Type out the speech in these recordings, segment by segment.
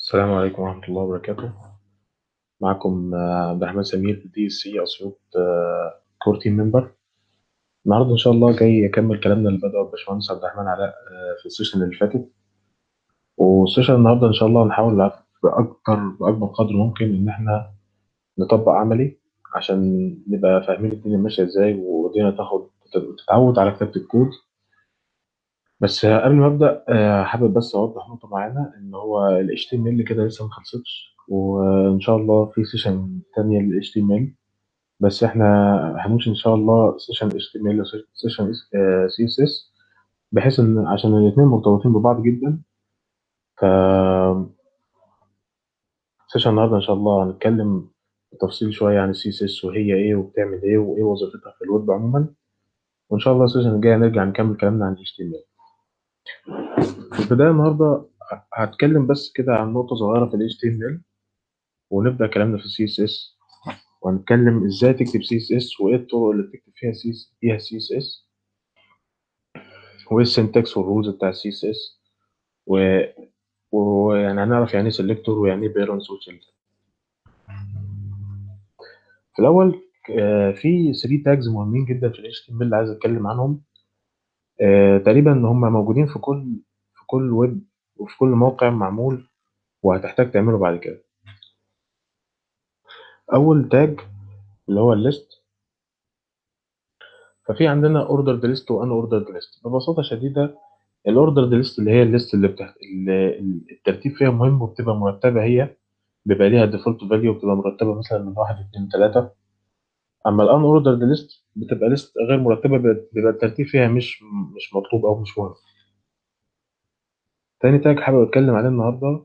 السلام عليكم ورحمة الله وبركاته. معكم عبد الرحمن سمير في دي سي أسيوط كور تيم ممبر. النهاردة إن شاء الله جاي أكمل كلامنا اللي بدأه الباشمهندس عبد الرحمن علاء في السيشن اللي فاتت. والسيشن النهاردة إن شاء الله نحاول بأكبر قدر ممكن إن إحنا نطبق عملي عشان نبقى فاهمين الدنيا ماشية إزاي والدنيا تتعود على كتابة الكود. بس قبل ما أبدأ حابب بس أوضح نقطة معينة إن هو ال HTML كده لسه ما خلصتش، وإن شاء الله في سيشن تانية لل HTML. بس إحنا هنمشي إن شاء الله سيشن HTML وسيشن CSS، بحيث إن عشان الاتنين مرتبطين ببعض جدا. ف سيشن النهاردة إن شاء الله هنتكلم بتفصيل شوية عن ال CSS وهي إيه وبتعمل إيه وإيه وظيفتها في الويب عموما. وإن شاء الله السيشن الجاي نرجع نكمل كلامنا عن HTML. في البداية النهاردة هتكلم بس كده عن نقطة صغيرة في ال HTML، ونبدأ كلامنا في ال CSS، وهنتكلم إزاي تكتب CSS وإيه الطرق اللي بتكتب فيها CSS، وإيه السنتكس والرولز بتاع CSS، ويعني هنعرف يعني إيه سيلكتور ويعني إيه بيرنتس وتشيلدرن. في الأول في 3 تاجز مهمين جدا في ال HTML اللي عايز أتكلم عنهم. تقريبا هم موجودين في كل ويب وفي كل موقع معمول، وهتحتاج تعمله بعد كده. أول تاج اللي هو الليست. ففي عندنا اوردرد ليست وان اوردرد ليست. ببساطه شديده الاوردرد ليست اللي هي الليست اللي الترتيب فيها مهم وبتبقى مرتبه، هي بيبقى ليها ديفولت فاليو وبتبقى مرتبه مثلا من 1 2 3. اما الان اوردرد ليست بتبقى ليست غير مرتبه، بيبقى الترتيب فيها مش مطلوب او مش مهم. تاني تاج حابب اتكلم عليه النهارده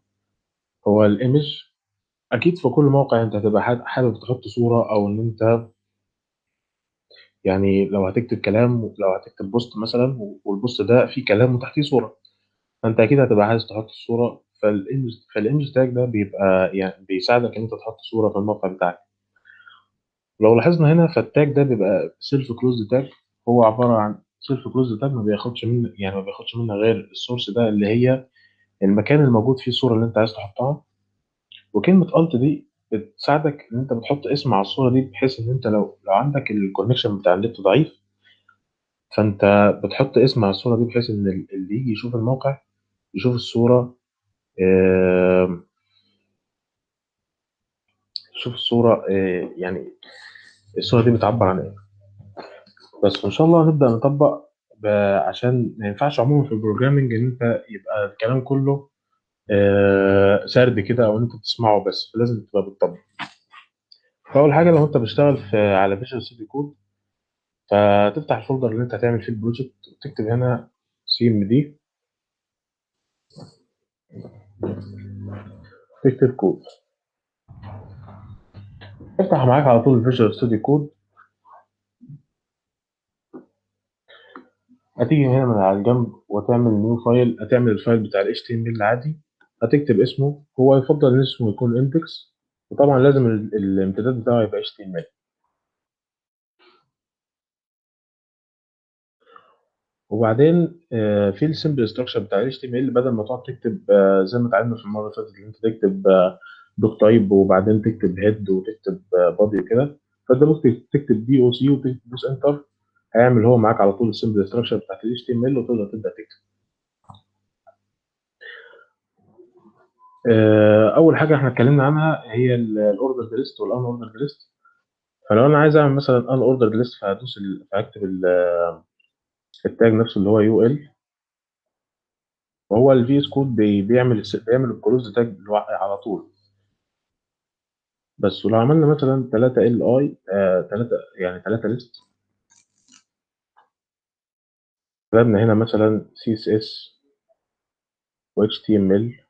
هو الايمج. اكيد في كل موقع انت هتبقى حابب تحط صوره، او ان انت يعني لو هتكتب كلام، لو هتكتب بوست مثلا والبوست ده فيه كلام وتحتيه صوره، فانت اكيد هتبقى عايز تحط الصوره. فالايمج تاج ده بيبقى يعني بيساعدك ان انت تحط صوره في الموقع بتاعك. لو لاحظنا هنا فالتاج ده بيبقى سيلف كلوز تاج. هو عباره عن سيلف كلوز تاج، ما بياخدش منه غير السورس ده اللي هي المكان الموجود فيه الصوره اللي انت عايز تحطها. وكلمه الت دي بتساعدك ان انت بتحط اسم على الصوره دي، بحيث ان انت لو عندك الكونكشن بتاع النت ضعيف، فانت بتحط اسم على الصوره دي بحيث ان اللي يجي يشوف الموقع يشوف الصوره. آه، شوف الصورة يعني الصورة دي بتعبر عن ايه. بس وان شاء الله هنبدأ نطبق عشان ما ينفعش عموما في البروجرامنج ان انت يبقى الكلام كله سرد كده او ان انت بتسمعه بس، فلازم تبقى بتطبق. فاول حاجة لو انت بتشتغل على فيجوال ستوديو كود، فتفتح الفولدر اللي انت هتعمل فيه البروجكت وتكتب هنا CMD، تكتب كود. افتح معاك على طول الفيجوال ستوديو كود. هتيجي هنا من على الجنب وتعمل نيو فايل، هتعمل الفايل بتاع ال HTML العادي، هتكتب اسمه. هو يفضل ان اسمه يكون index، وطبعا لازم الامتداد بتاعه يبقى HTML. وبعدين في السمبل ستراكشر بتاع ال HTML، بدل ما تقعد تكتب زي ما اتعلمنا في المره اللي فاتت ان انت تكتب دوك تايب وبعدين تكتب هيد وتكتب بادي وكده، فانت ممكن تكتب DOC وتدوس انتر، هيعمل هو معاك على طول السمبل ستراكشر بتاعت ال HTML وتقدر تبدا تكتب. اول حاجه احنا اتكلمنا عنها هي الاوردر ليست والان اوردر ليست. فلو انا عايز اعمل مثلا ان اوردر ليست، فهكتب التاج نفسه اللي هو UL، وهو الفي اس كود بيعمل الكلوز تاج على طول. بس ولو عملنا مثلا 3 ال اي 3 يعني 3 ليست، كتبنا هنا مثلا CSS و HTML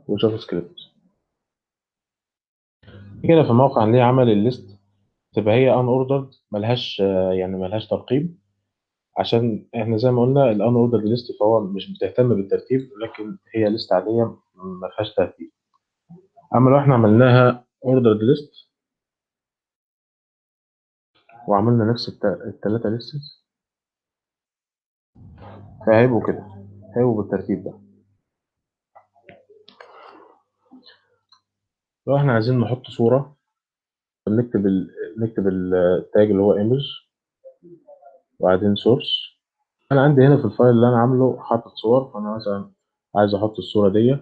وجافا سكريبت، كده في الموقع اللي عمل الليست تبقى هي ان اوردرد، ملهاش يعني ملهاش ترقيم، عشان احنا زي ما قلنا الان اوردر ليست فهو مش بتهتم بالترتيب، لكن هي ليست عاديه ما فيهاش ترتيب. اما لو احنا عملناها اوردر ليست وعملنا نفس الثلاثه ليست، فهيبقوا كده. هو بالترتيب ده. لو احنا عايزين نحط صورة، نكتب التاج اللي هو ايمج، وبعدين سورس. انا عندي هنا في الفايل اللي انا عامله حاطط صور، فانا مثلا عايز احط الصورة دي،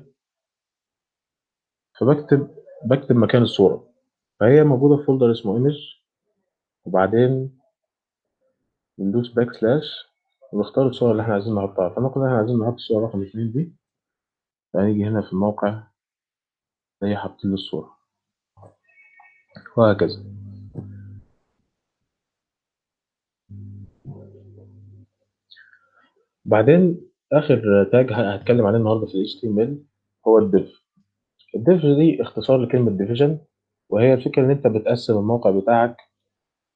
بكتب مكان الصورة، فهي موجودة في فولدر اسمه ايمج، وبعدين بندوس باك سلاش ونختار الصورة اللي احنا عايزين نحطها. فنقول احنا عايزين نحط الصورة رقم 2 دي، فهنيجي هنا في الموقع هي حاطين لي الصورة، وهكذا. بعدين آخر تاج هتكلم عليه النهاردة في ال HTML هو الديف. الديف دي اختصار لكلمة ديفيجن، وهي الفكرة إن أنت بتقسم الموقع بتاعك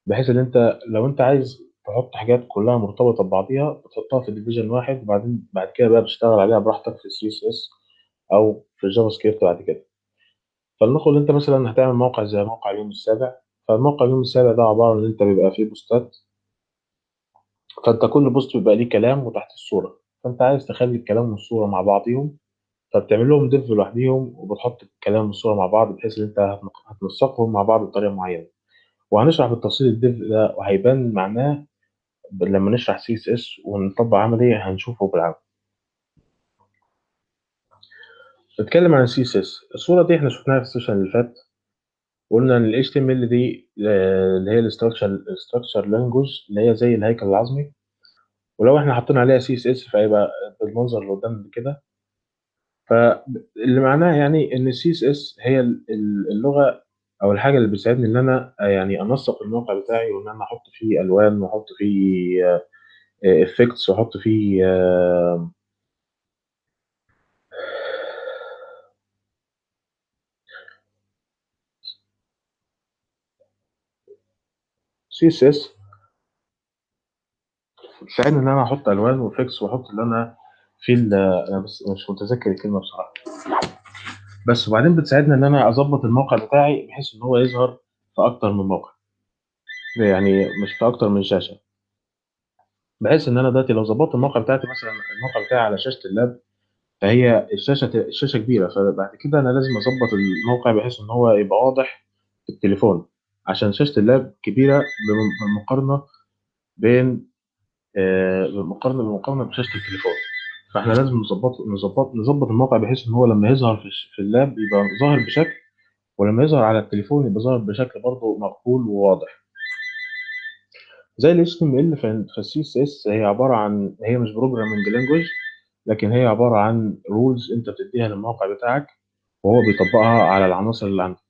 بحيث إن أنت لو أنت عايز تحط حاجات كلها مرتبطة ببعضيها بتحطها في ديفيجن واحد، وبعدين بعد كده بقى بتشتغل عليها براحتك في CSS أو في الجافا سكريبت بعد كده. فلنقل أنت مثلا هتعمل موقع زي موقع اليوم السابع، فالموقع اليوم السابع ده عبارة عن إن أنت بيبقى فيه بوستات، فأنت كل بوست بيبقى ليه كلام وتحت الصورة، فأنت عايز تخلي الكلام والصورة مع بعضيهم، فبتعمل لهم ديف لوحديهم وبتحط الكلام والصورة مع بعض بحيث إن أنت هتنسقهم مع بعض بطريقة معينة. وهنشرح بالتفصيل الديف ده وهيبان معناه لما نشرح CSS ونطبق عملي هنشوفه بالعمل. نتكلم عن CSS. الصورة دي احنا شفناها في السيشن اللي فات، وقلنا ان ال HTML دي اللي هي الستراكشر لانجوج اللي هي زي الهيكل العظمي، ولو احنا حطينا عليها CSS فهيبقى بالمنظر اللي قدامنا كده. فاللي معناه يعني ان السي اس اس هي اللغه او الحاجه اللي بتساعدني ان انا يعني انسق الموقع بتاعي، وان انا احط فيه الوان واحط فيه افكتس واحط فيه سي اس اس بتساعدني ان انا احط الوان وافكتس واحط اللي انا في انا بس مش متذكر الكلمه بصراحه. بس وبعدين بتساعدني ان انا اظبط الموقع بتاعي بحيث ان هو يظهر في اكتر من موقع، يعني مش في اكتر من شاشه، بحيث ان انا دلوقتي لو ظبطت الموقع بتاعتي مثلا الموقع بتاعي على شاشه اللاب، فهي الشاشه كبيره، فبعد كده انا لازم اظبط الموقع بحيث ان هو يبقى واضح في التليفون، عشان شاشه اللاب كبيره بالمقارنه بين بالمقارنه بشاشه التليفون. فاحنا لازم نظبط الموقع بحيث ان هو لما يظهر في اللاب يبقى ظاهر بشكل، ولما يظهر على التليفون يبقى ظاهر بشكل برضه مقبول وواضح. زي ال HTML فال CSS هي عباره عن، هي مش بروجرامنج لانجوج، لكن هي عباره عن رولز انت بتديها للموقع بتاعك وهو بيطبقها على العناصر اللي عندك.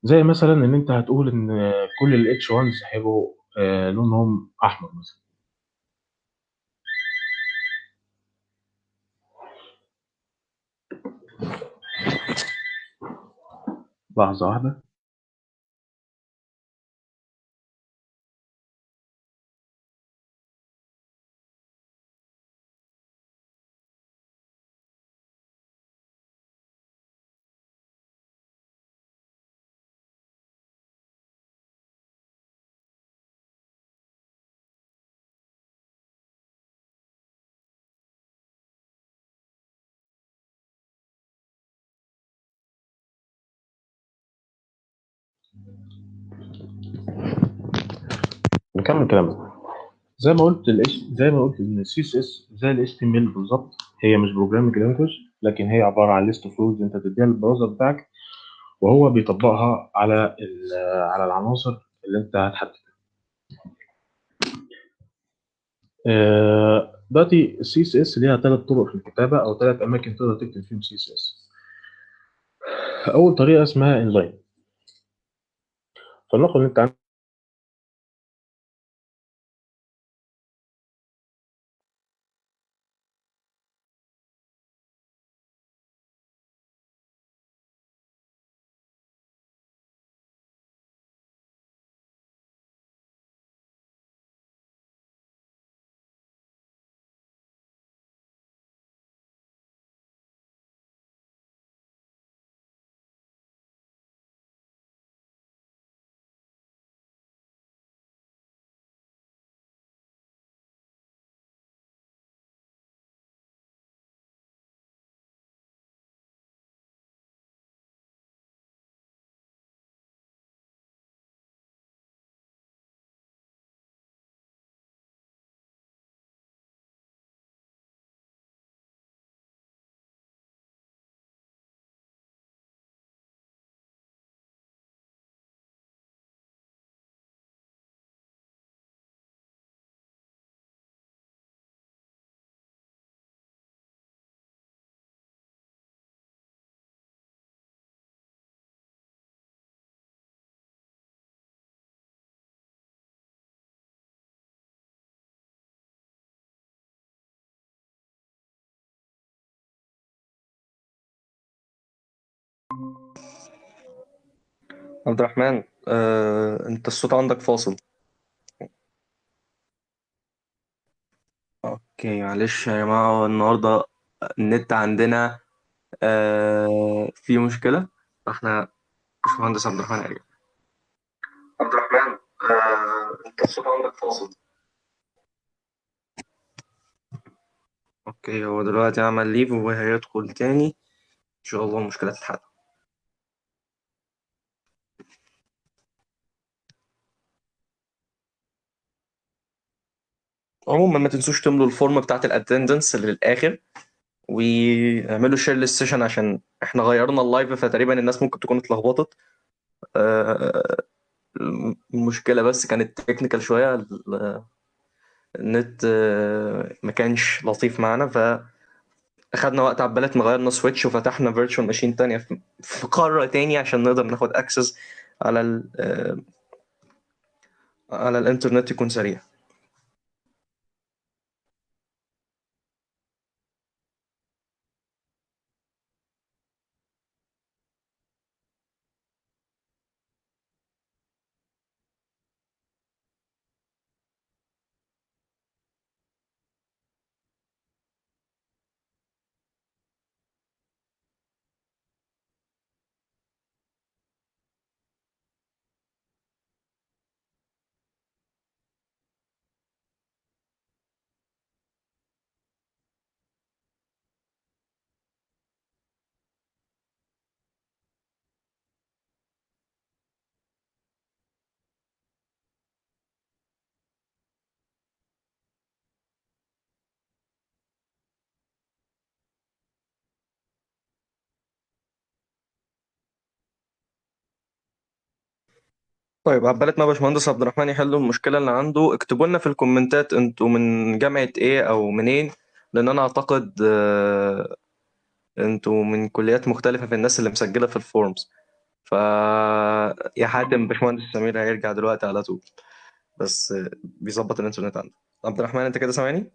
زي مثلا ان انت هتقول ان كل ال H1s هيبقوا لونهم احمر مثلا. لحظه واحده. نكمل كلامنا. زي ما قلت ان السي اس اس زي ال HTML بالظبط، هي مش بروجرامنج لانجوج، لكن هي عباره عن ليست اوف رولز انت تديها للبراوزر بتاعك وهو بيطبقها على على العناصر اللي انت هتحددها. دلوقتي السي اس اس ليها ثلاث طرق في الكتابه او ثلاث اماكن تقدر تكتب فيهم سي اس اس. اول طريقه اسمها انلاين. فلنقل ان انت عبد الرحمن، انت الصوت عندك فاصل. اوكي، معلش يا جماعة، النهاردة النت عندنا في مشكلة. فاحنا باشمهندس عبد الرحمن قال عبد الرحمن، انت الصوت عندك فاصل. اوكي، هو دلوقتي عمل ليف وهيدخل تاني. ان شاء الله المشكلة تتحل. عموما ما تنسوش تملوا الفورم بتاعت الاتندنس اللي للآخر، واعملوا شير للسيشن عشان احنا غيرنا اللايف، فتقريبا الناس ممكن تكون اتلخبطت. آه، المشكلة بس كانت تكنيكال شوية. النت ما كانش لطيف معانا، فاخدنا وقت عبالة ما غيرنا سويتش وفتحنا فيرتشوال ماشين تانية في قارة تانية عشان نقدر ناخد اكسس على على الانترنت يكون سريع. طيب، عبالة ما باشمهندس عبد الرحمن يحلوا المشكلة اللي عنده، اكتبوا لنا في الكومنتات انتوا من جامعة ايه او منين، لان انا اعتقد انتوا من كليات مختلفة في الناس اللي مسجلة في الفورمز. ف يا حاتم، باشمهندس سمير هيرجع دلوقتي على طول، بس بيظبط الانترنت عنده. عبد الرحمن، انت كده سامعني؟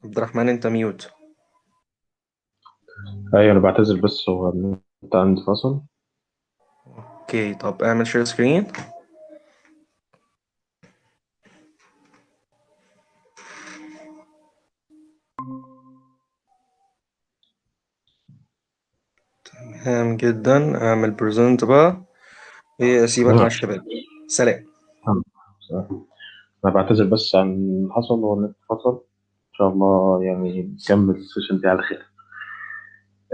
عبد الرحمن، انت ميوت. ايوه انا بعتذر، بس هو النت عندي فصل. اوكي، طب اعمل شير سكرين. هام جدا، اعمل بريزنت بقى. ايه، اسيبك مع تمام. الشباب. سلام. انا بعتذر بس عن اللي حصل، هو النت فصل. ان شاء الله يعني نكمل السيشن دي على خير.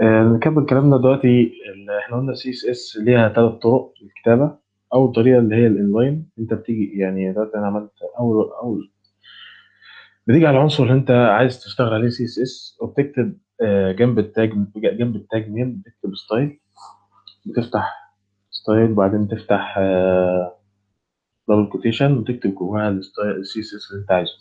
نكمل كلامنا دلوقتي. احنا قلنا سي اس اس ليها ثلاث طرق للكتابه. اول طريقه اللي هي الانلاين، انت بتيجي يعني دلوقتي انا عملت اول بتيجي على العنصر اللي انت عايز تشتغل عليه سي اس اس، وبتكتب جنب التاج نيم بتكتب ستايل. بتفتح ستايل، وبعدين تفتح دبل كوتيشن وتكتب جواها الستايل السي اس اس اللي انت عايزه.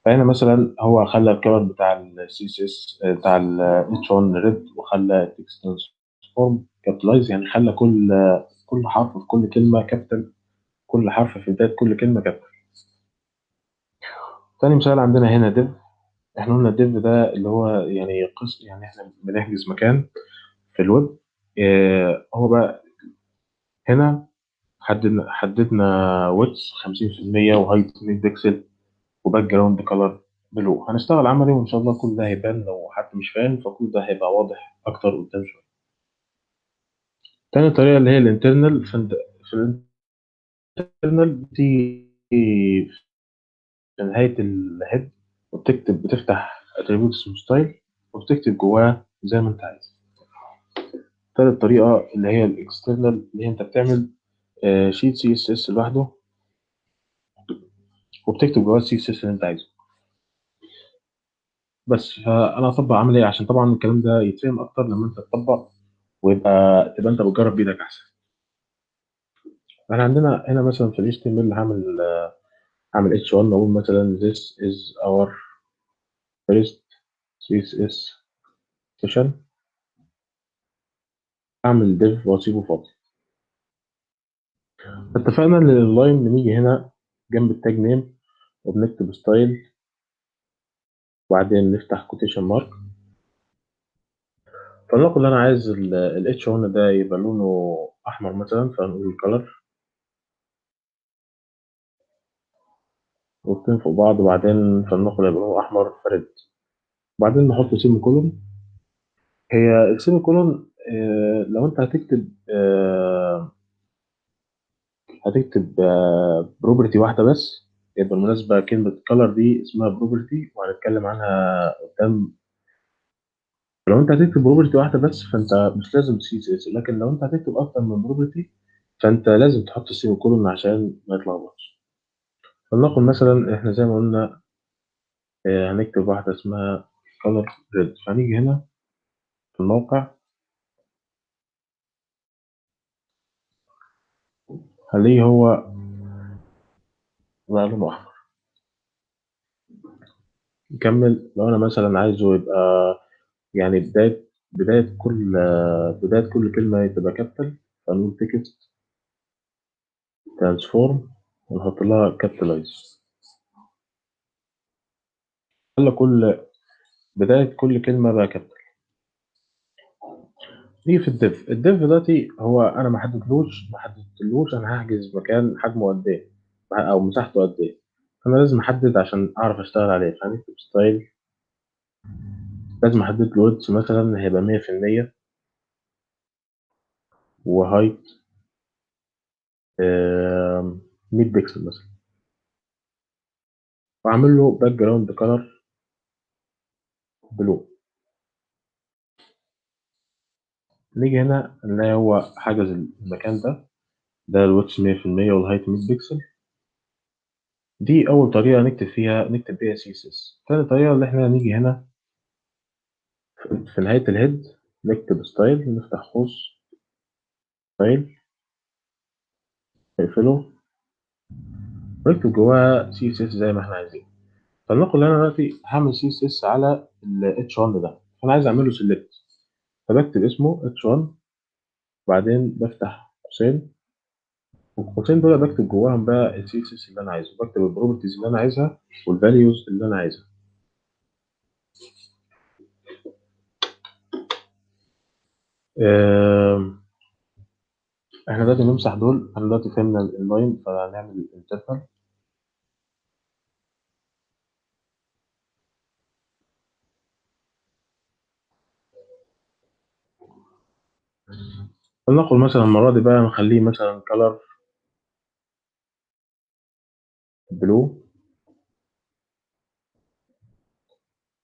فهنا مثلا هو خلى الكلر بتاع السي اس اس بتاع الاتش 1 ريد، وخلى التكست ترانسفورم كابيتالايز، يعني خلى كل حرف في كل كلمه كابيتال، كل حرف في بدايه كل كلمه كابيتال. تاني مثال عندنا هنا ديف. احنا قلنا الديف ده اللي هو يعني قسم، يعني احنا بنحجز مكان في الويب. هو بقى هنا حددنا ويدث 50% وهايت 100 بكسل وباك جراوند كلر بلو. هنشتغل عملي وان شاء الله كل ده هيبان، لو حد مش فاهم فكل ده هيبقى واضح اكتر قدام شويه. تاني طريقه اللي هي الانترنال. في الانترنال بتيجي في نهايه الهيد، بتفتح اتريبيوت اسمه ستايل، وبتكتب جواه زي ما انت عايز. تالت طريقه اللي هي الاكسترنال، اللي هي انت بتعمل شيت سي اس اس لوحده، وبتكتب جواه السي اس اس اللي انت عايزه. بس فانا هطبق عملي عشان طبعا الكلام ده يتفهم اكتر لما انت تطبق، تبقى انت بتجرب بايدك احسن. احنا عندنا هنا مثلا في ال HTML هعمل H1، اقول مثلا this is our first CSS session. اعمل div واسيبه فاضي. اتفقنا ان اللاين بنيجي هنا جنب التاج نيم وبنكتب ستايل، وبعدين نفتح كوتيشن مارك. فلنقل ان انا عايز الاتش 1 ده يبقى لونه احمر مثلا، فنقول الكلر نقطتين فوق بعض، وبعدين فلنقل يبقى لونه احمر فرد. وبعدين نحط سيمي كولون. هي السيمي كولون لو انت هتكتب بروبرتي واحده بس. بالمناسبه كلمه كلر دي اسمها بروبرتي وهنتكلم عنها قدام. لو انت هتكتب بروبرتي واحده بس فانت مش لازم سي اس اس، لكن لو انت هتكتب اكتر من بروبرتي فانت لازم تحط السيمي كولون عشان ما يتلخبطش. فلنقل مثلا احنا زي ما قلنا هنكتب واحده اسمها color red. فهنيجي هنا في الموقع هنلاقيه هو بقى لونه احمر. نكمل. لو انا مثلا عايزه يبقى يعني بدايه كل كلمه تبقى كابيتال، فنقول تكست ترانسفورم ونحط لها كابيتالايز. خلى بدايه كل كلمه بقى كابيتال. نيجي في الديف دلوقتي هو انا ما حددتلوش انا هحجز مكان حجمه قد ايه او مساحته قد ايه. فانا لازم احدد عشان اعرف اشتغل عليه. فهنكتب ستايل، لازم احدد له ويدث مثلا هيبقى 100%، وهايت 100 بكسل مثلا، واعمل له باك جراوند كلر بلو. نيجي هنا نلاقي هو حجز المكان ده الويدث 100% والهايت 100 بكسل. دي اول طريقه نكتب بيها سي اس اس. تاني طريقه اللي احنا نيجي هنا في نهايه الهيد نكتب ستايل، نفتح قوس ستايل نقفله ونكتب جواها سي اس اس زي ما احنا عايزين. فلنقل ان انا دلوقتي هعمل سي اس اس على الاتش 1 ده، فانا عايز اعمل له سيلكت. فبكتب اسمه اتش 1، وبعدين بفتح قوسين، والقوسين دول بكتب جواهم بقى السي اس اس اللي انا عايزه، بكتب البروبرتيز اللي انا عايزها والفاليوز اللي انا عايزها. آم، احنا دلوقتي نمسح دول. احنا دلوقتي فهمنا اللاين، فهنعمل انترنال. فلنقل مثلا المرة دي بقى نخليه مثلا color blue،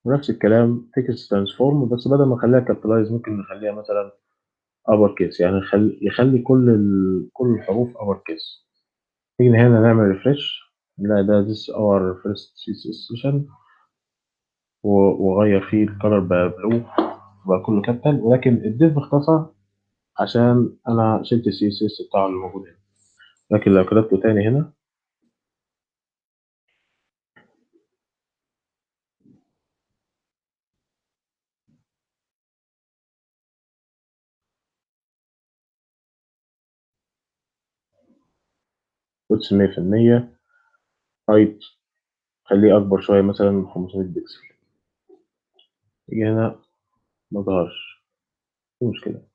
ونفس الكلام text transform، بس بدل ما نخليها capitalize ممكن نخليها مثلا upper case، يعني يخلي كل الحروف upper case. نيجي هنا نعمل refresh نلاقي ده this our first CSS session، وغير فيه الكلر بقى blue بقى كله كابيتال، ولكن الديف اختصر عشان انا شلت السي اس اس بتاعه اللي موجود هنا. لكن لو كتبته تاني هنا قلت 100%، هايت خليه اكبر شويه مثلا 500 بكسل. يجي هنا ما ظهرش، في مشكله.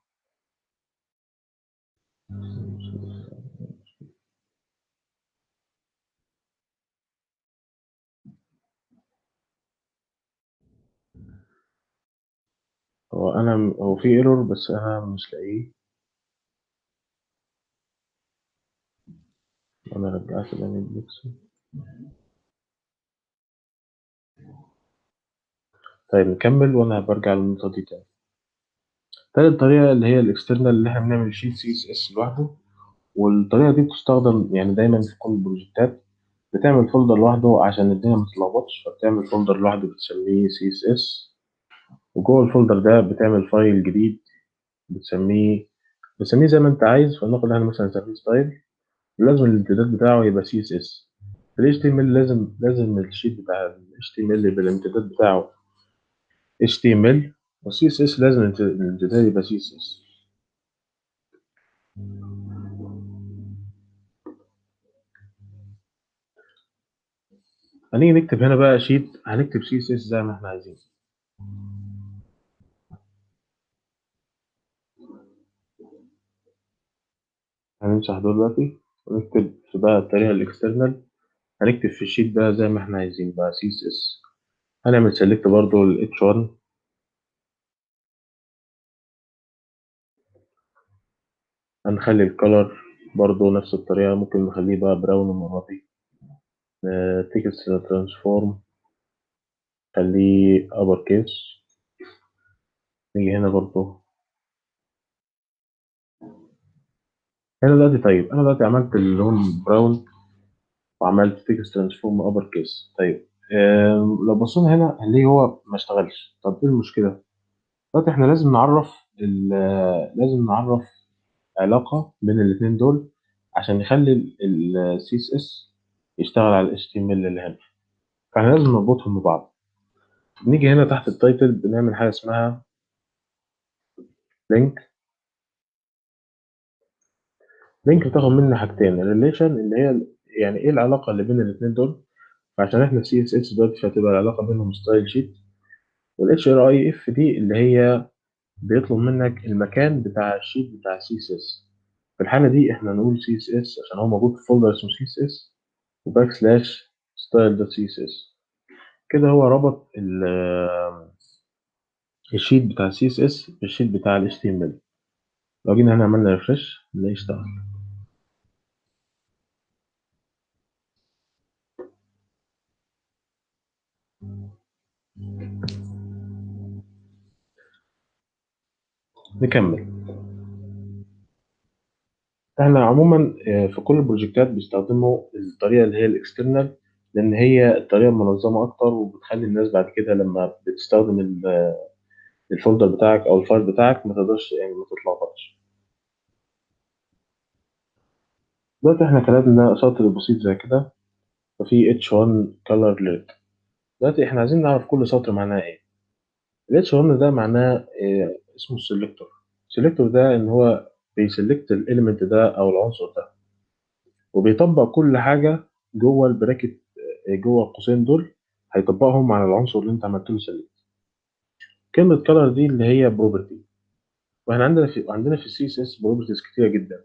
هو في ايرور بس انا مش لاقيه. انا رجعت ال 100 بكسل. طيب نكمل وانا برجع للنقطه دي تاني. تالت طريقه اللي هي الاكسترنال، اللي احنا بنعمل شيت سي اس اس لوحده. والطريقه دي بتستخدم يعني دايما في كل البروجكتات. بتعمل فولدر لوحده عشان الدنيا ما تتلخبطش، فبتعمل فولدر لوحده بتسميه سي اس اس، وجوه الفولدر ده بتعمل فايل جديد بتسميه زي ما انت عايز. فلنقل انا مثلا نسميه ستايل، لازم الامتداد بتاعه يبقى سي اس اس. في ال HTML لازم الشيت بتاع ال HTML يبقى الامتداد بتاعه HTML، وال CSS لازم الامتداد يبقى CSS. هنيجي نكتب هنا بقى شيت، هنكتب سي اس اس زي ما احنا عايزين. هنمسح دول دلوقتي ونكتب في بقى الطريقة الاكسترنال. هنكتب في الشيت ده زي ما احنا عايزين بقى سي اس اس. هنعمل سيلكت برضو ال H1. هنخلي الكالر برضو نفس الطريقة، ممكن نخليه بقى براون المرة دي. تكست ترانسفورم خليه ابر كيس. نيجي هنا برضو هنا دلوقتي. طيب انا دلوقتي عملت اللون براون وعملت تكست ترانسفورم ابر كيس. طيب لو بصينا هنا هنلاقي هو ما اشتغلش. طب ايه المشكلة؟ دلوقتي احنا لازم نعرف لازم نعرف علاقة بين الاتنين دول عشان نخلي ال CSS يشتغل على ال HTML اللي هنا. فاحنا لازم نربطهم ببعض. نيجي هنا تحت التايتل بنعمل حاجة اسمها لينك. لينك بتاخد مننا حاجتين: الريليشن اللي هي يعني ايه العلاقة اللي بين الاتنين دول. فعشان احنا CSS دلوقتي فهتبقى العلاقة بينهم ستايل شيت. وال HRIF دي اللي هي بيطلب منك المكان بتاع الشيت بتاع CSS. في الحالة دي احنا نقول CSS عشان هو موجود في فولدر اسمه CSS وباك سلاش ستايل دوت CSS. كده هو ربط الشيت بتاع CSS بالشيت بتاع ال HTML. لو جينا هنا عملنا ريفرش نلاقيه اشتغل. نكمل. احنا عموما في كل البروجكتات بيستخدموا الطريقة اللي هي الاكسترنال، لأن هي الطريقة المنظمة أكتر وبتخلي الناس بعد كده لما بتستخدم الفولدر بتاعك أو الفايل بتاعك ما تقدرش يعني ما تتلخبطش. دلوقتي احنا كتبنا سطر بسيط زي كده وفي H1 color lyric. دلوقتي احنا عايزين نعرف كل سطر معناه ايه. ال H1 ده معناه اسمه السلكتور. السلكتور ده ان هو بيسلكت الاليمنت ده او العنصر ده وبيطبق كل حاجه جوه البراكت، جوه القوسين دول هيطبقهم على العنصر اللي انت عملت له سلكت. كلمه كلر دي اللي هي بروبرتي. واحنا عندنا في السي اس اس بروبرتيز كتيره جدا،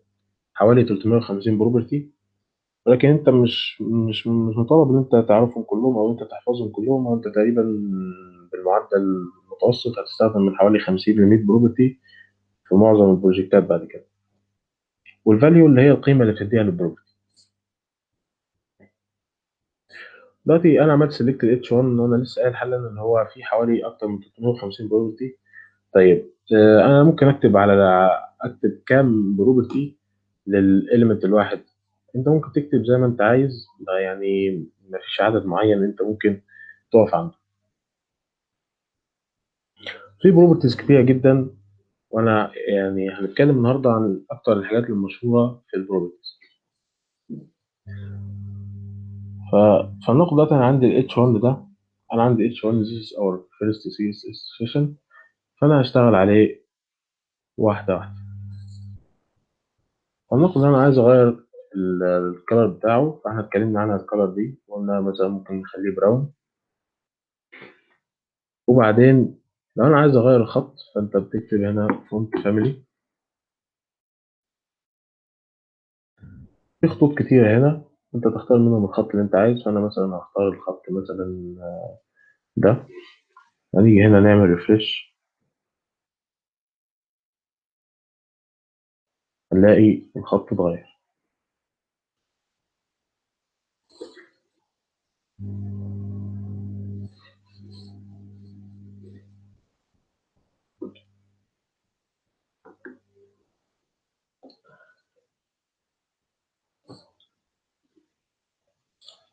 حوالي 350 بروبرتي. ولكن انت مش مطالب ان انت تعرفهم كلهم او انت تحفظهم كلهم. او انت تقريبا بالمعدل المتوسط هتستخدم من حوالي 50 ل 100 بروبرتي في معظم البروجكتات بعد كده. والفاليو اللي هي القيمه اللي بتديها للبروبرتي. دلوقتي انا عملت سيلكت اتش 1 وانا لسه قايل حالا ان هو في حوالي اكتر من 350 بروبرتي. طيب انا ممكن اكتب كام بروبرتي للاليمنت الواحد. انت ممكن تكتب زي ما انت عايز، يعني مفيش عدد معين انت ممكن تقف عنده. في بروبرتيز كتيره جدا، وانا يعني هنتكلم النهارده عن اكتر الحاجات المشهوره في البروبرتيز. ف... فلناخد دلوقتي انا عندي ال H1 ده. انا عندي H1 this is our first CSS session. فانا هشتغل عليه واحده واحده. فلناخد ان انا عايز اغير الكلر بتاعه. فاحنا اتكلمنا عنها الكلر دي وقلنا مثلا ممكن نخليه براون. وبعدين لو انا عايز اغير الخط فانت بتكتب هنا فونت فاميلي. في خطوط كتيره هنا انت تختار منهم الخط اللي انت عايز. فانا مثلا هختار الخط مثلا ده. هنيجي هنا نعمل ريفرش هنلاقي الخط اتغير.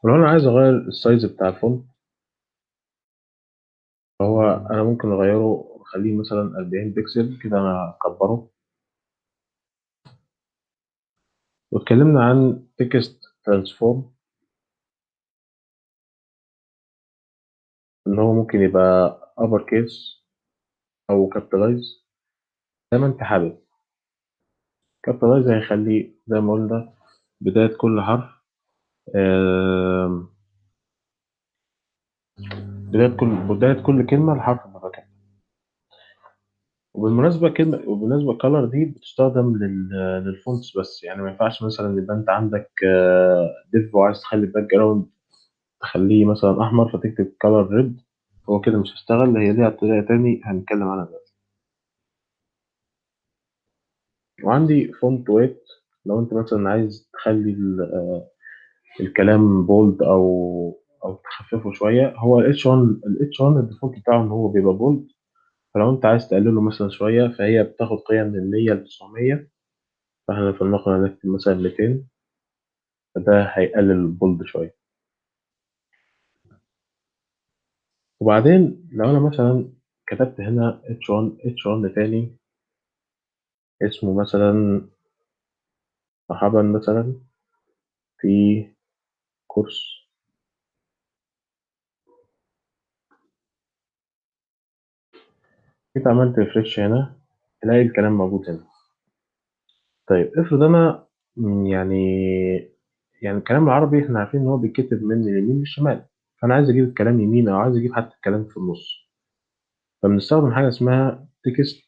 ولو انا عايز اغير السايز بتاع الفونت فهو انا ممكن اغيره اخليه مثلا 40 بكسل كده. انا اكبره. واتكلمنا عن تكست ترانسفورم ان هو ممكن يبقى upper case او capitalize زي ما انت حابب. capitalize هيخليه زي ما قلنا بداية كل حرف بداية كل كلمة الحرف بمكان. وبالمناسبة الكالر دي بتستخدم للفونتس بس، يعني ما ينفعش مثلا يبقى انت عندك ديف وعايز تخلي الباك جراوند تخليه مثلا احمر فتكتب كالر ريد، هو كده مش هيشتغل. هي ليها طريقة تاني هنتكلم عنها دلوقتي. وعندي فونت ويت، لو انت مثلا عايز تخلي الكلام بولد او تخففه شويه. هو ال H1 الديفولت بتاعه ان هو بيبقى بولد، فلو انت عايز تقلله مثلا شويه فهي بتاخد قيم من 100 ل 900، فاحنا في النقل هنكتب مثلا 200، فده هيقلل البولد شويه. وبعدين لو انا مثلا كتبت هنا H1 تاني اسمه مثلا مرحبا مثلا في كورس، جيت عملت ريفريش هنا تلاقي الكلام موجود هنا. طيب افرض انا يعني الكلام العربي احنا عارفين ان هو بيتكتب من اليمين للشمال، فانا عايز اجيب الكلام يمين او عايز اجيب حتى الكلام في النص، فبنستخدم حاجه اسمها تكست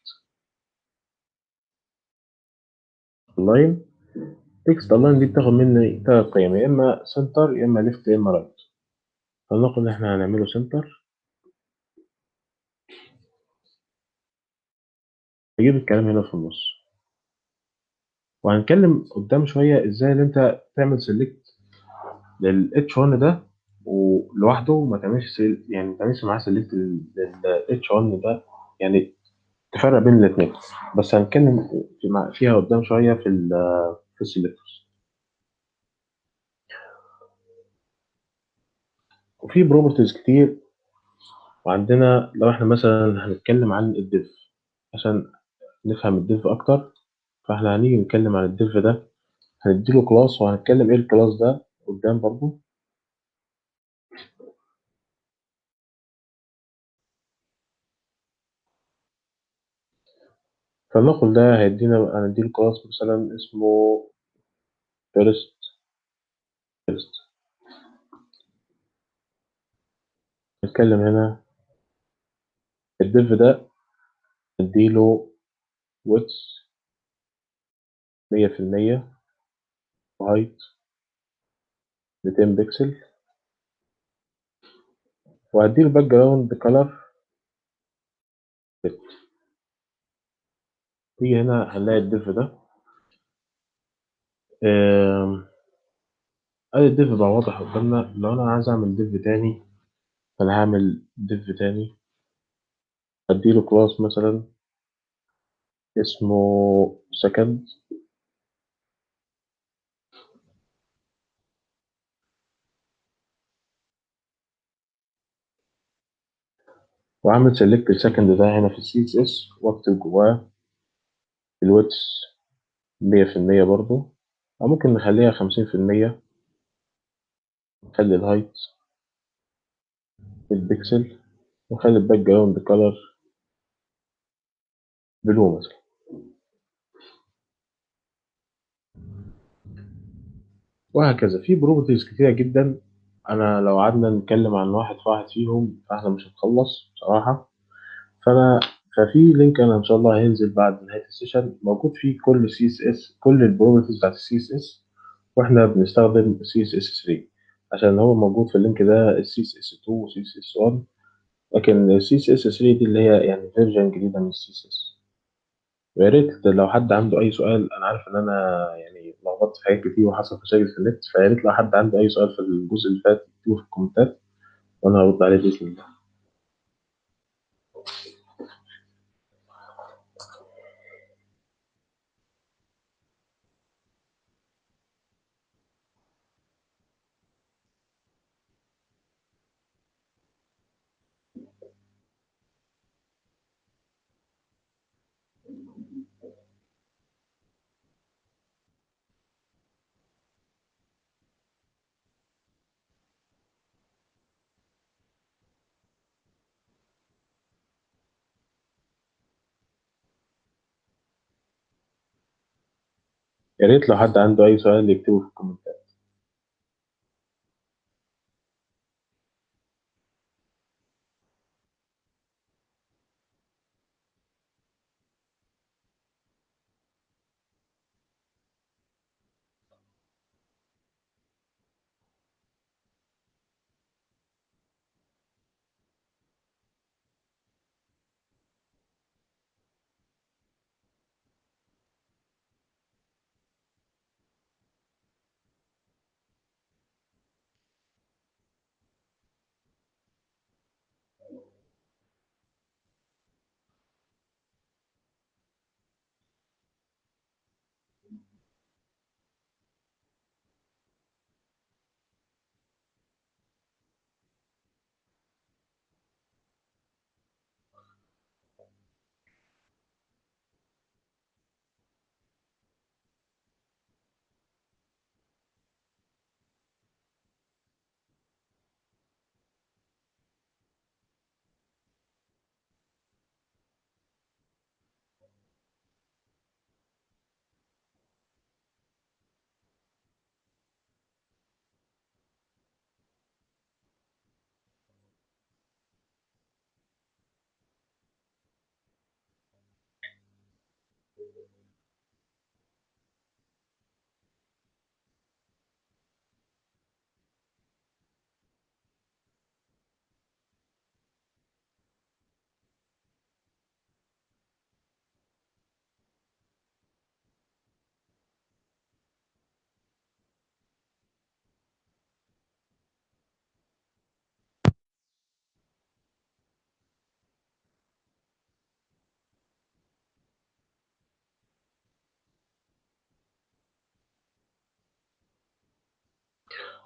الاين. تكست الاين دي بتاخد مني ثلاث قيم، يا اما سنتر يا اما ليفت يا اما رايت. فلنقل ان احنا هنعمله سنتر، نجيب الكلام هنا في النص. وهنتكلم قدام شويه ازاي ان انت تعمل سيلكت للاتش 1 ده ولوحده، ما تعملش يعني ما تعملش معاه سيلكت للاتش 1 ده، يعني تفرق بين الاثنين. بس هنتكلم فيها قدام شويه في السيلكتورز. وفي بروبرتيز كتير. وعندنا لو احنا مثلا هنتكلم عن الديف عشان نفهم الديف اكتر، فاحنا هنيجي نتكلم عن الديف ده، هنديله كلاس وهنتكلم ايه الكلاس ده قدام برضه. فلنقل ده هنديله كلاس مثلا اسمه فيرست. نتكلم هنا الديف ده نديله ويتس 100%، وهايت 200 بكسل، وهديله باك جراوند كلر. تيجي هنا هنلاقي الديف ده، آم، ادي الديف بقى واضح قدامنا. لو انا عايز اعمل ديف تاني فانا هعمل ديف تاني، اديله كلاس مثلا اسمه سكند، واعمل سيلكت السكند ده هنا في السي اس اس، واكتب جواه الويتس 100% برضه، او ممكن نخليها 50%. نخلي الهايت البكسل، ونخلي الباك جراوند كلر بلو مثلا. وهكذا في بروبرتيز كتيرة جدا. أنا لو قعدنا نتكلم عن واحد في واحد فيهم فإحنا مش هنخلص بصراحة. فأنا ففي لينك أنا إن شاء الله هينزل بعد نهاية السيشن موجود فيه كل سي اس اس، كل البروبرتيز بتاعت السي اس اس، وإحنا بنستخدم سي اس اس 3 عشان هو موجود في اللينك ده السي اس اس 2 وسي اس اس 1. لكن السي اس اس 3 دي اللي هي يعني فيرجن جديدة من السي اس اس. ويا ريت لو حد عنده أي سؤال، أنا عارف إن أنا يعني لخبطت في حاجات كتير وحصل مشاكل في النت، فيا ريت لو حد عنده أي سؤال في الجزء اللي فات يكتبه في الكومنتات وأنا هرد عليه بإذن الله. يا ريت لو حد عنده أي سؤال يكتبه في الكومنتات.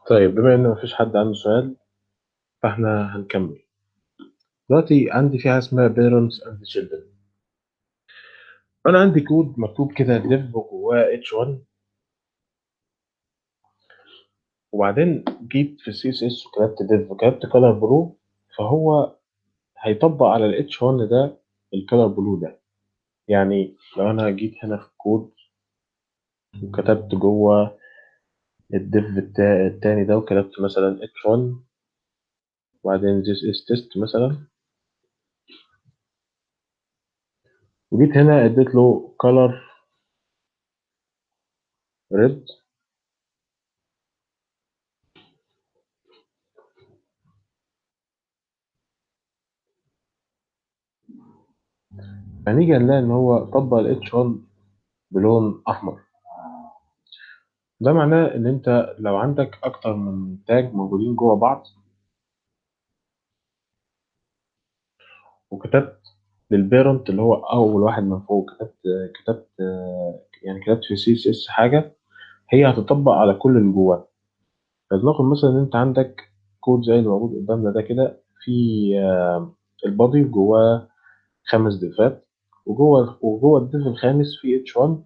طيب بما إن مفيش حد عنده سؤال فإحنا هنكمل. دلوقتي عندي في حاجة اسمها parents and children. أنا عندي كود مكتوب كده div جواه h1، وبعدين جيت في السي اس اس وكتبت div وكتبت color blue، فهو هيطبق على ال h1 ده الكلر بلو ده. يعني لو أنا جيت هنا في الكود وكتبت جوه الديف التاني ده وكتبت مثلا h1 وبعدين this is test مثلا، وجيت هنا اديت له color red، هنيجي نلاقي ان هو طبق ال H1 بلون احمر. ده معناه ان انت لو عندك اكتر من تاج موجودين جوه بعض وكتبت للبيرنت اللي هو اول واحد من فوق، كتبت يعني كتبت في سي اس اس حاجه، هي هتطبق على كل اللي جواه. فلناخد مثلا ان انت عندك كود زي اللي موجود قدامنا ده كده، في البادي جواه 5 ديفات، وجوه الديف الخامس في اتش 1،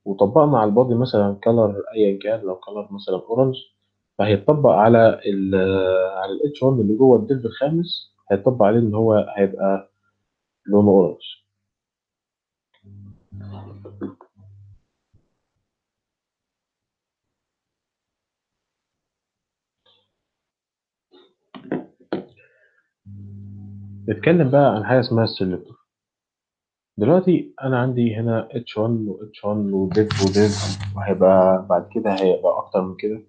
وطبقنا على البادي مثلا كلر ايا كان، لو كلر مثلا اورنج، فهيتطبق على على الاتش 1 اللي جوه الديف الخامس، هيتطبق عليه ان هو هيبقى لونه اورنج. نتكلم بقى عن حاجه اسمها السلكتور. دلوقتي انا عندي هنا اتش 1 و اتش 1 وديف وديف، وهيبقى بعد كده هيبقى اكتر من كده.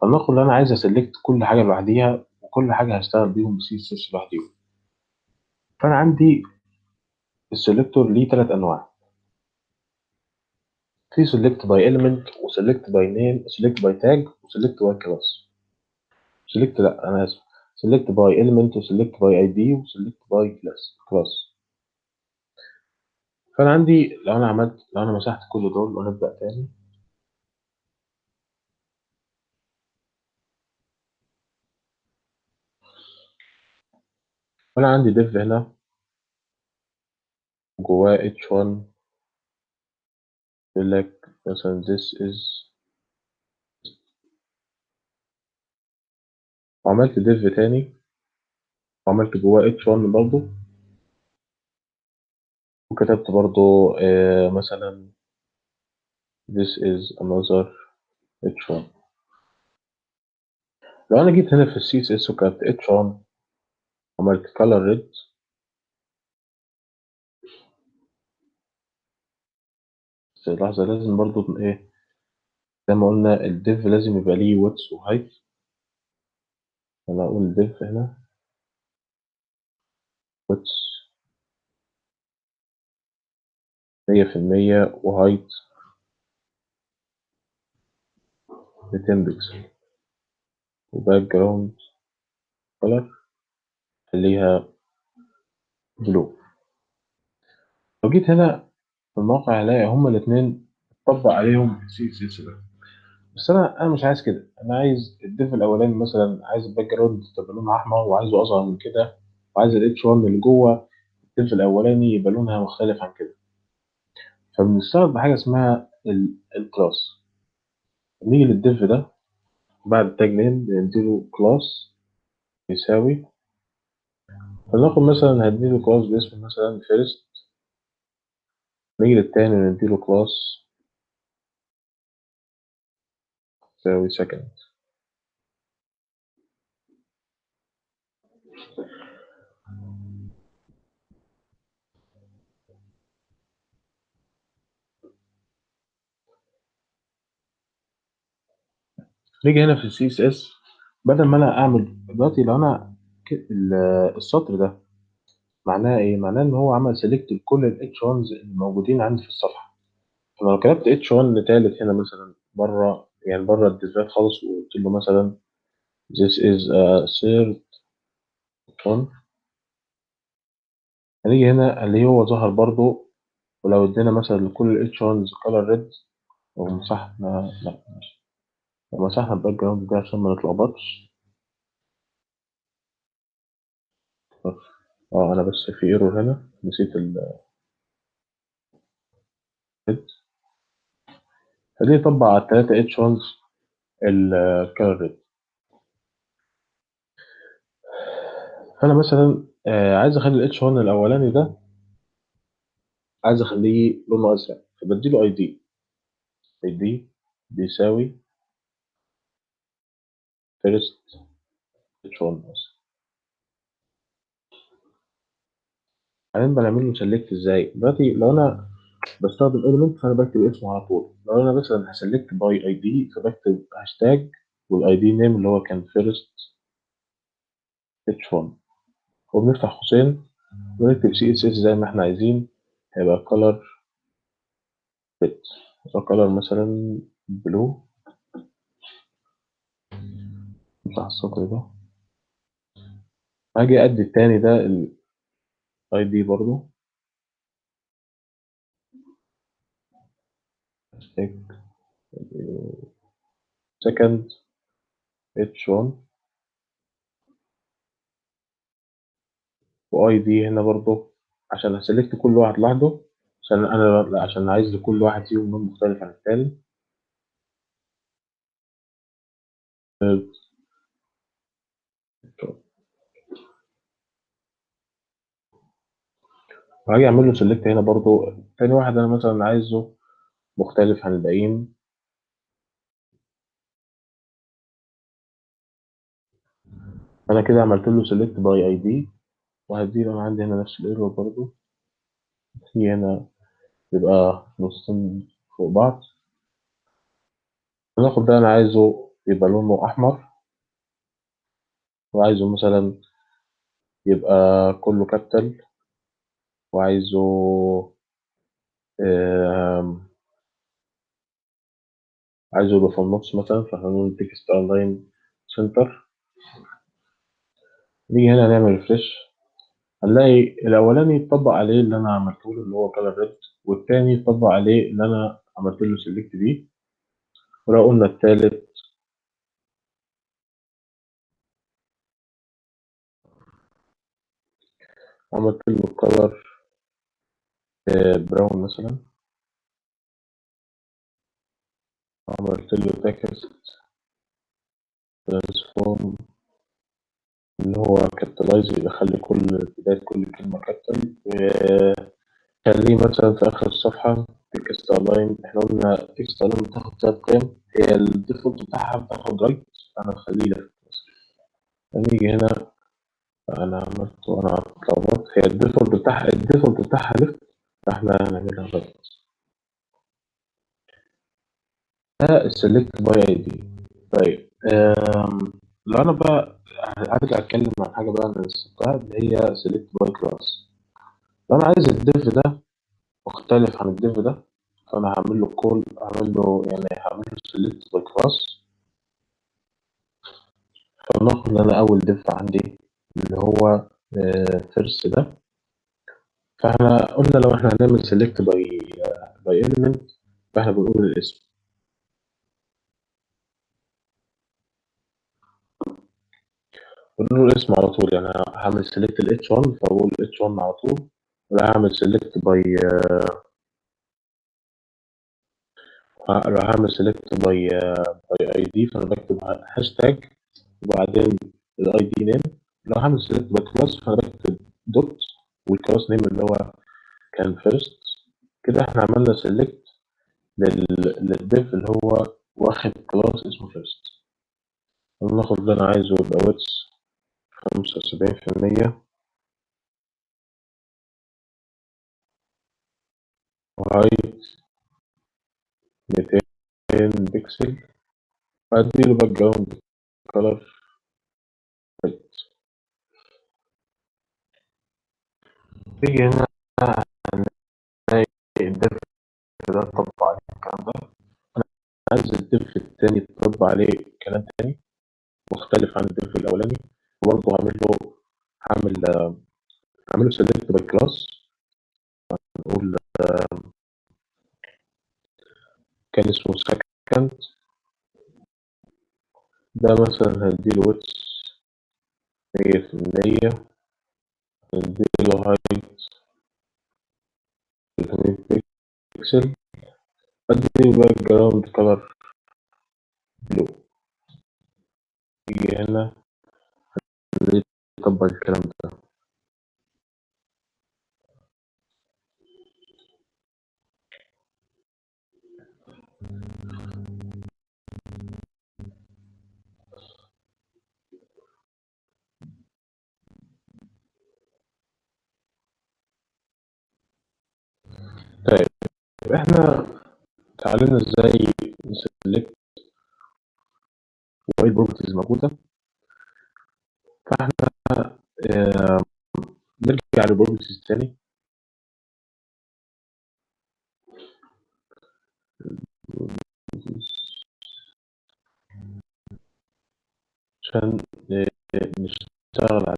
فلنقل ان انا عايز اسلكت كل حاجه لوحديها، وكل حاجه هشتغل بيهم بسي اس اس لوحديهم. فانا عندي السلكتور ليه 3 انواع: في select by element وselect by name select by tag وselect by class. select لا انا اسف، select by element وselect by id وselect by class. فانا عندي لو انا مسحت كل دول ونبدا تاني، فانا عندي div هنا جواه h1 يقول لك مثلا this is، وعملت div تاني وعملت جواه h1 برضه، وكتبت برضه مثلا this is another h1. لو انا جيت هنا في السي اس اس وكتبت h1 عملت color red، بس لحظة لازم برضو ايه، زي ما قلنا الديف لازم يبقى ليه ويدث وهايت. انا اقول ديف هنا ويدث 100% وهايت 200 بكسل، وباك جراوند كولر خليها بلو. لو جيت هنا في الموقع هلاقي هما الاتنين اتطبق عليهم سي اس اس ده، بس انا مش عايز كده. انا عايز الديف الاولاني مثلا، عايز الباك جراوند تبقى لونها احمر، وعايزه اصغر من كده، وعايز الاتش 1 اللي جوه الديف الاولاني يبقى لونها مختلف عن كده. فبنشتغل بحاجه اسمها الكلاس. نيجي للديف ده بعد التاج نيم بنديله كلاس يساوي، فناخد مثلا هديله كلاس باسم مثلا فيرست. نيجي للتاني نديله كلاس يساوي سكند. نيجي هنا في السي اس اس، بدل ما انا اعمل دلوقتي، لو انا السطر ده معناه ايه؟ معناه ان هو عمل سيلكت لكل الاتش 1 الموجودين عندي في الصفحه. فلو كتبت اتش 1 تالت هنا مثلا بره، يعني بره الديفات خالص، وقلت له مثلا this is a third one، هنيجي هنا اللي هو ظهر برضو. ولو ادينا مثلا لكل الاتش 1 color red او مسحنا، لا ماشي. مسحنا الباك جراوند دي عشان ما نتلخبطش. انا بس في ايرور هنا، نسيت خليه يطبق على التلاتة اتش 1 الكالر ريت. فانا مثلا عايز اخلي الاتش 1 الاولاني ده، عايز اخليه لونه ازرق، فبديله اي دي بيساوي فيرست اتش 1 مثلا. بعدين بنعمل له سيلكت ازاي دلوقتي؟ لو انا بستخدم element فانا بكتب اسمه على طول. لو انا مثلا هسلكت باي اي دي فبكتب هاشتاج والاي دي نيم اللي هو كان فيرست اتش 1، وبنفتح قوسين ونكتب سي اس اس زي ما احنا عايزين. هيبقى color fit، color مثلا بلو. نفتح السطر ده، هاجي ادي التاني ده الاي دي برضو هاشتاج second اتش 1، واي دي هنا برضو عشان هسلكت كل واحد لوحده، عشان عايز لكل واحد فيهم لون مختلف عن التاني. وهاجي اعمل له سيلكت هنا برضو، تاني واحد انا مثلا عايزه مختلف عن الباقيين. انا كده عملت له سيلكت باي اي دي، وهدي له. انا عندي هنا نفس الايرور برضو، في هنا يبقى نصين فوق بعض. هناخد ده انا عايزه يبقى لونه احمر، وعايزه مثلا يبقى كله كابيتال، وعايزه آم، عايزه يبقى في النص مثلا، فهنقول تكست الاين سنتر. نيجي هنا نعمل ريفريش، هنلاقي الاولاني يطبق عليه اللي انا عملته له اللي هو كلر ريد، والتاني يطبق عليه اللي انا عملت له سيلكت دي. ولو قلنا التالت عملت له كلر براون مثلا، عملت له تكست ترانسفورم اللي هو كابيتالايز، يخلي كل بداية كل كلمة كابيتال، وخليه مثلا في آخر الصفحة تكست الاين. احنا قلنا تكست الاين بتاخد ثلاث قيم، هي الديفولت بتاعها بتاخد رايت، انا هخليه ليفت مثلا. هنيجي هنا، انا اتلخبطت، هي الديفولت بتاعها ليفت، فاحنا هنعملها رايت. ده السلكت باي اي دي. طيب لو انا بقى هرجع اتكلم عن حاجه بقى انا نسيتها، اللي هي سيلكت باي كلاس. لو انا عايز الديف ده مختلف عن الديف ده، فانا هعمل له كول، هعمل له سيلكت باي كلاس. فلنقل ان انا اول ديف عندي اللي هو فيرست ده، فاحنا قلنا لو احنا هنعمل سيلكت باي element فاحنا بنقول الاسم، بنقول الاسم على طول. يعني هعمل سيلكت ال H1 فبقول H1 على طول، ولا هعمل سيلكت باي اي دي فانا بكتب هاشتاج وبعدين الاي دي نيم. لو هعمل سيلكت باي كلاس فانا بكتب دوت والكلاس نيم اللي هو كان فيرست. كده احنا عملنا سيلكت للديف اللي هو واخد كلاس اسمه فيرست. ناخد اللي انا عايزه يبقى ويتس 75%، وهايت 200 بكسل، وأديله باك جراوند كلر. تيجي هنا هنلاقي الديف ده طبق عليه الكلام ده. أنا عايز الديف التاني يتطبق عليه كلام تاني مختلف عن الديف الأولاني، وبرضه هعمل هعمله سيلكت باي كلاس. نقول كان اسمه سكند، ده مثلا هديله ويتس 100%، هديله هايت 300 بيكسل، هديله باك جراوند كلر بلو. يجي هنا يطبق الكلام ده. طيب احنا اتعلمنا ازاي نسلكت وايت بروبرتيز موجودة. فاحنا آه، نرجع للبروبرتيز تاني عشان نشتغل